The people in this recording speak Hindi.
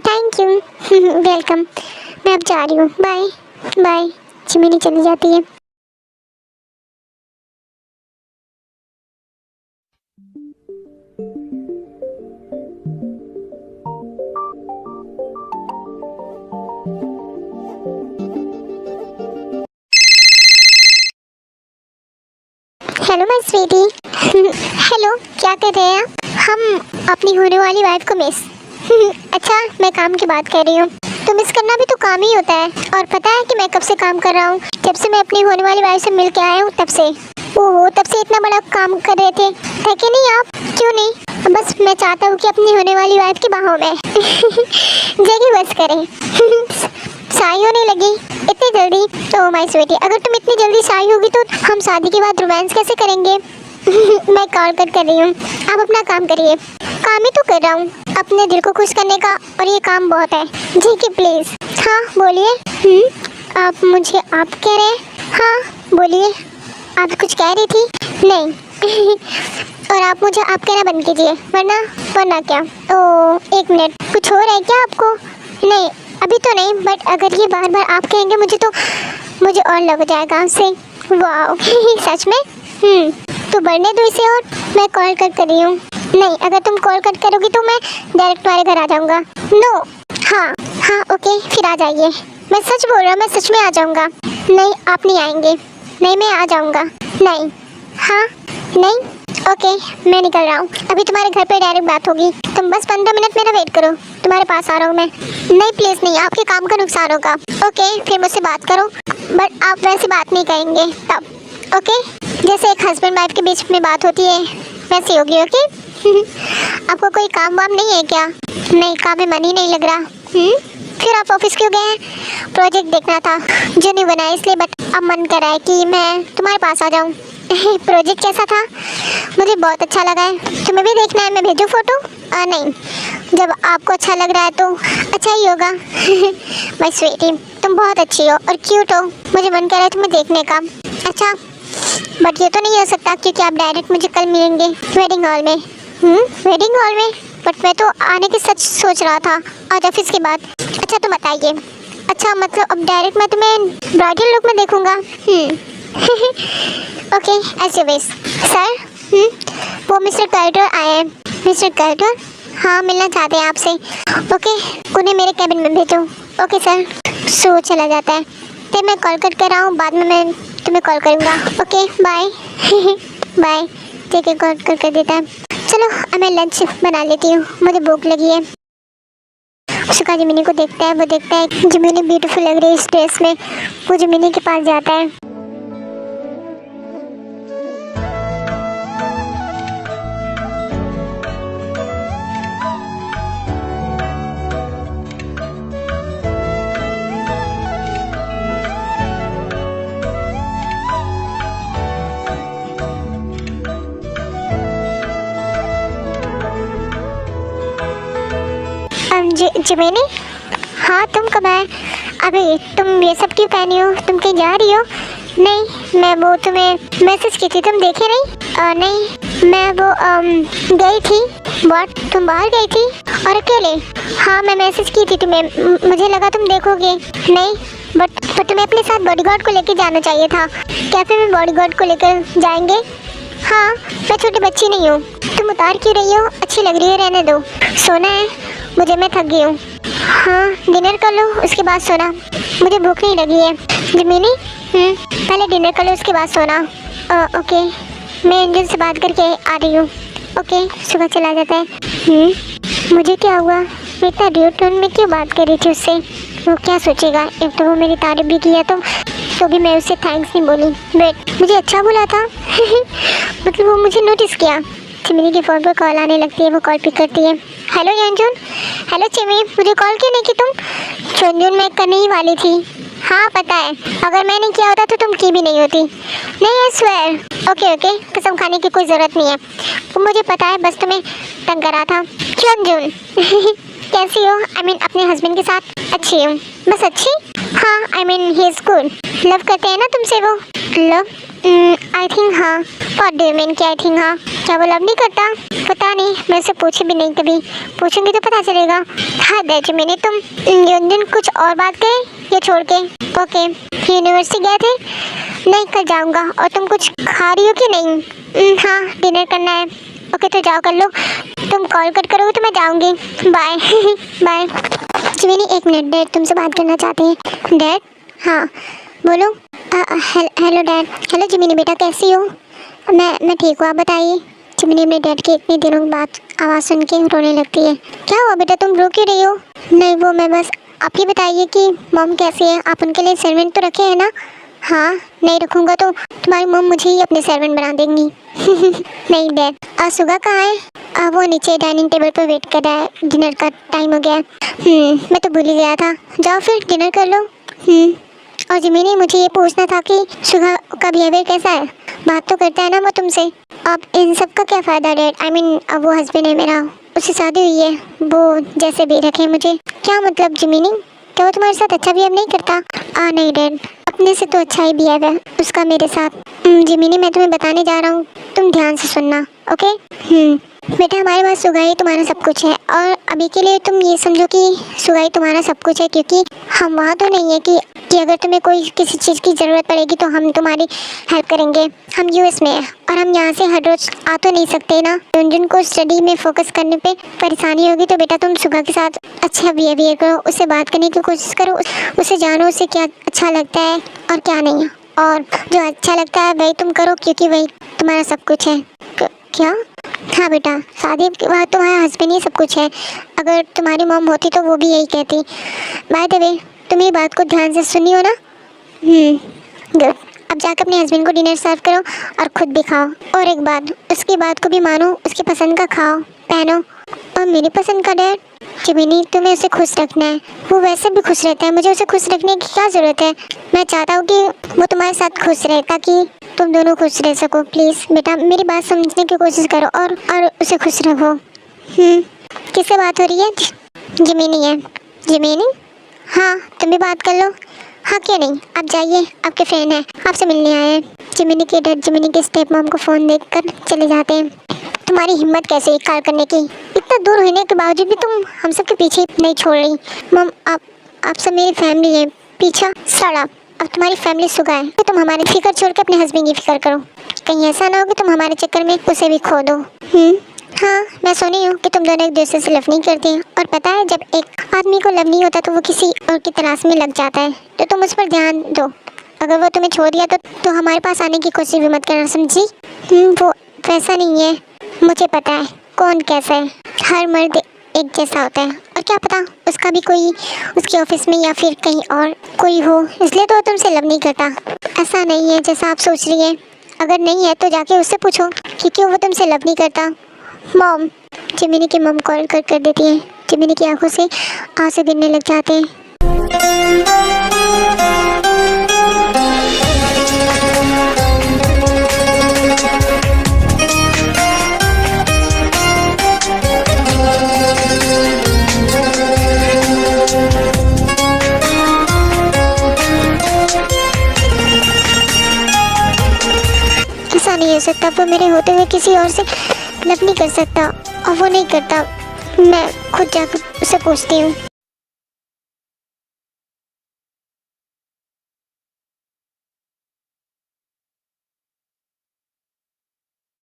Thank you. वेलकम। मैं अब जा रही हूँ। Bye bye. चिमिनी चली जाती है। Hello my Sweety. हेलो, क्या कर रहे हैं आप? हम अपनी होने वाली वाइफ को मिस। अच्छा, मैं काम की बात कर रही हूँ। तो मिस करना भी तो काम ही होता है। और पता है कि मैं कब से काम कर रहा हूँ? जब से मैं अपनी होने वाली वाइफ से मिल के आया हूँ तब से। ओहो, तब से इतना बड़ा काम कर रहे थे। थके नहीं आप? क्यों नहीं? बस मैं चाहता हूँ कि अपनी होने वाली वाइफ की बाहों में जगह बस करें। शाही होने लगी इतनी जल्दी? ओह माय स्वीटी, अगर तुम इतनी जल्दी शाही होगी तो हम शादी के बाद रोमांस कैसे करेंगे? मैं कॉल कर रही हूँ, आप अपना काम करिए। काम ही तो कर रहा हूँ अपने दिल को खुश करने का, और ये काम बहुत है। जी की प्लीज़। हाँ बोलिए। आप मुझे आप कह रहे हैं? हाँ बोलिए। आप कुछ कह रही थी? नहीं। और आप मुझे आप कहना बंद कीजिए, वरना क्या? ओह एक मिनट, कुछ हो रहा है क्या आपको? नहीं अभी तो नहीं, बट अगर ये बार बार आप कहेंगे मुझे तो मुझे और लग जाएगा आपसे। वाह सच में? तो बढ़ने दो इसे, और मैं कॉल कर रही हूँ। नहीं, अगर तुम कॉल कट करोगी तो मैं डायरेक्ट तुम्हारे घर आ जाऊँगा। नो। हाँ ओके, फिर आ जाइए। मैं सच बोल रहा हूँ, मैं सच में आ जाऊँगा। नहीं आप नहीं आएंगे। नहीं मैं आ जाऊँगा। नहीं। हाँ नहीं ओके, मैं निकल रहा हूँ। अभी तुम्हारे घर पे डायरेक्ट बात होगी। तुम बस 15 मिनट मेरा वेट करो, तुम्हारे पास आ रहा हूँ मैं। नहीं प्लीज़ नहीं, आपके काम का नुकसान होगा। ओके फिर मुझसे बात करो, बट आप वैसे बात नहीं करेंगे तब। ओके, जैसे एक हस्बैंड वाइफ के बीच में बात होती है वैसी होगी। ओके। आपको कोई काम वाम नहीं है क्या? नहीं, काम में मन ही नहीं लग रहा। फिर आप ऑफिस क्यों गए हैं? प्रोजेक्ट देखना था जो नहीं बनाया इसलिए, बट अब मन कर रहा है कि मैं तुम्हारे पास आ जाऊँ। प्रोजेक्ट कैसा था? मुझे बहुत अच्छा लगा है। तुम्हें भी देखना है? मैं भेजूँ फोटो? नहीं, जब आपको अच्छा लग रहा है तो अच्छा ही होगा। माय स्वीटी, तुम बहुत अच्छी हो और क्यूट हो। मुझे मन कर रहा है तुम्हें देखने का। अच्छा, बट ये तो नहीं हो सकता क्योंकि आप डायरेक्ट मुझे कल मिलेंगे वेडिंग हॉल में। वेडिंग हॉल में? बट मैं तो आने की सच सोच रहा था आज ऑफिस के बाद। अच्छा तो बताइए। अच्छा मतलब अब डायरेक्ट मैं तुम्हें ब्राइडल लुक में देखूंगा? Okay as you wish. Sir वो मिस्टर कार्टर आए हैं। Mister Carter? हाँ मिलना चाहते हैं आपसे। ओके, उन्हें मेरे कैबिन में भेजो। Okay sir. सो चला जाता है। फिर मैं कॉल कर रहा हूँ, बाद में मैं तुम्हें कॉल करूँगा। Okay bye. बाय। ठीक है, कॉल कर देता है। चलो अब मैं लंच बना लेती हूँ, मुझे भूख लगी है। सुखा जिमिनी को देखता है, वो देखता है जिमिनी ब्यूटीफुल लग रही है इस ड्रेस में। वो जिमिनी के पास जाता है। जिमिनी? हाँ तुम कब आए? अभी तुम ये सब क्यों पहनी हो? तुम कहीं जा रही हो? नहीं, मैं वो तुम्हें मैसेज की थी, तुम देखे नहीं? नहीं, मैं वो गई थी। व्हाट, तुम बाहर गई थी और अकेले? हाँ मैं मैसेज की थी तुम्हें, मुझे लगा तुम देखोगे। नहीं बट तो तुम्हें अपने साथ बॉडीगार्ड को लेकर जाना चाहिए था। कैफे में बॉडीगार्ड को लेकर जाएंगे? हाँ मैं छोटी बच्ची नहीं हूँ। तुम उतार क्यों रही हो? अच्छी लग रही है, रहने दो। सोना है मुझे, मैं थक गई हूँ। हाँ डिनर कर लो उसके बाद सोना, मुझे भूख नहीं लगी है। जिमिनी पहले डिनर कर लो उसके बाद सोना। ओके, मैं एंजल से बात करके आ रही हूँ। ओके, सुबह चला जाता है। मुझे क्या हुआ? मैं इतना ड्यूट टोन में क्यों बात कर रही थी उससे? वो क्या सोचेगा? एक तो वो मेरी तारीफ भी किया तो भी मैं उससे थैंक्स नहीं बोली। बट मुझे अच्छा बोला था। मतलब वो मुझे नोटिस किया। चिमिनी के फ़ोन पर कॉल आने लगती है, वो कॉल पिक करती है। हेलो यंजुन। हेलो चिमी, मुझे कॉल क्यों नहीं की तुम? यंजुन मैं करने ही वाली थी। हाँ पता है, अगर मैं नहीं किया होता तो तुम की भी नहीं होती। नहीं आई स्वेयर। ओके कसम खाने की कोई ज़रूरत नहीं है, वो मुझे पता है, बस तुम्हें तंग करा था। यंजुन कैसी हो? आई मीन अपने हस्बैंड के साथ? अच्छी हूँ। बस अच्छी? हाँ I mean he is good. Love करते हैं ना तुमसे वो? लव? आई थिंक हाँ। और डू यू मीन कि आई थिंक हाँ? क्या वो लव नहीं करता? पता नहीं, मैं उसे पूछी भी नहीं कभी। पूछूंगी तो पता चलेगा। हाँ दैट मैंने तुम दिन कुछ और बात करें ये छोड़ के? ओके, यूनिवर्सिटी गए थे? नहीं, कल जाऊंगा। और तुम कुछ खा रही हो कि नहीं? हाँ, डिनर करना है। ओके तो जाओ कर लो। तुम कॉल कट करोगे तो मैं जाऊंगी। बाय। बाय। जिमिनी एक मिनट, डैड तुमसे बात करना चाहते हैं। डैड? हाँ बोलो। Hello dad. हेलो जिमिनी बेटा, कैसी हो? मैं ठीक हूँ, आप बताइए। जिमिनी अपने डैड के इतने दिनों के बाद आवाज़ सुन के रोने लगती है। क्या हुआ बेटा, तुम रो क्यों रही हो? नहीं वो मैं बस, आप ही बताइए कि मॉम कैसी है? आप उनके लिए सर्वेंट तो रखे हैं ना? हाँ, नहीं रखूँगा तो तुम्हारी मॉम मुझे ही अपने सर्वेंट बना देंगी। नहीं डैड। आज सुगा कहाँ है? वो नीचे डाइनिंग टेबल पर वेट कर रहा है, डिनर का टाइम हो गया। मैं तो भूल ही गया था। जाओ फिर डिनर कर लो। और जिमिनी मुझे ये पूछना था कि सुगा का बिहेवियर कैसा है? बात तो करता है ना वो तुमसे? अब इन सब का क्या फ़ायदा डैड? आई मीन अब वो हस्बैंड है मेरा, उससे शादी हुई है, वो जैसे भी रखे मुझे। क्या मतलब जिमिनी, क्या वो तुम्हारे साथ अच्छा बिहेव नहीं करता? नहीं डैड, अपने से तो अच्छा ही बिहेव है उसका मेरे साथ। जिमिनी मैं तुम्हें बताने जा रहा हूँ, तुम ध्यान से सुनना, ओके? बेटा हमारे पास सुगाई तुम्हारा सब कुछ है, और अभी के लिए तुम ये समझो कि सुगाई तुम्हारा सब कुछ है, क्योंकि हम वहाँ तो नहीं है कि अगर तुम्हें कोई किसी चीज़ की ज़रूरत पड़ेगी तो हम तुम्हारी हेल्प करेंगे। हम यूएस में हैं और हम यहाँ से हर रोज़ आ तो नहीं सकते ना। जिनको स्टडी में फोकस करने पे परेशानी होगी तो बेटा तुम सुगा के साथ अच्छा बिहेवियर करो, उससे बात करने की कोशिश करो, उसे जानो उसे क्या अच्छा लगता है और क्या नहीं, और जो अच्छा लगता है वही तुम करो, क्योंकि वही तुम्हारा सब कुछ है। क्या? हाँ बेटा, शादी के बाद तुम्हारा हस्बैंड ही सब कुछ है। अगर तुम्हारी मॉम होती तो वो भी यही कहती। बाय द वे, तुम ये बात को ध्यान से सुनी हो ना? गुड। अब जाकर अपने हस्बैंड को डिनर सर्व करो और खुद भी खाओ। और एक बात, उसकी बात को भी मानो, उसकी पसंद का खाओ, पहनो। और मेरी पसंद का डैड? जिमिनी तुम्हें उसे खुश रखना है, वो वैसे भी खुश रहता है, मुझे उसे खुश रखने की क्या ज़रूरत है? मैं चाहता हूँ कि वो तुम्हारे साथ खुश रहे ताकि तुम दोनों खुश रह सको। प्लीज़ बेटा मेरी बात समझने की कोशिश करो और उसे खुश रखो। किससे बात हो रही है? जिमिनी है। जिमिनी? हाँ तुम भी बात कर लो। हाँ क्यों नहीं, आप जाइए, आपके फ्रेंड हैं, आपसे मिलने आए हैं। जिमिनी के डैड जिमिनी के स्टेप मॉम को फ़ोन देकर चले जाते हैं। तुम्हारी हिम्मत कैसे कॉल करने की? इतना दूर होने के बावजूद भी तुम हम सब के पीछे नहीं छोड़ रही। मॉम आप सब मेरी फैमिली है। पीछा सड़ा, अब तुम्हारी फैमिली सुगा है तो तुम हमारी फिक्र छोड़ के अपने हस्बैंड की फिक्र करो। कहीं ऐसा ना हो कि तुम हमारे चक्कर में उसे भी खो दो। हाँ मैं सुनी हूँ कि तुम दोनों एक दूसरे से लव नहीं करते, और पता है जब एक आदमी को लव नहीं होता तो वो किसी और की तलाश में लग जाता है। तो तुम उस पर ध्यान दो, अगर वो तुम्हें छोड़ दिया तो हमारे पास आने की कोशिश भी मत करना, समझी? वो वैसा नहीं है, मुझे पता है कौन कैसा है। हर मर्द एक जैसा होता है, और क्या पता उसका भी कोई उसके ऑफिस में या फिर कहीं और कोई हो, इसलिए तो तुमसे लव नहीं करता। ऐसा नहीं है जैसा आप सोच रही है। अगर नहीं है तो जाके उससे पूछो कि क्यों वो तुमसे लव नहीं करता। मॉम, जिमिनी की मॉम कॉल कर देती है। जिमिनी की आंखों से आंसू गिरने लग जाते हैं। ऐसा नहीं हो सकता, वो मेरे होते हुए किसी और से लव नहीं कर सकता, और वो नहीं करता। मैं खुद जाकर उसे पूछती हूँ।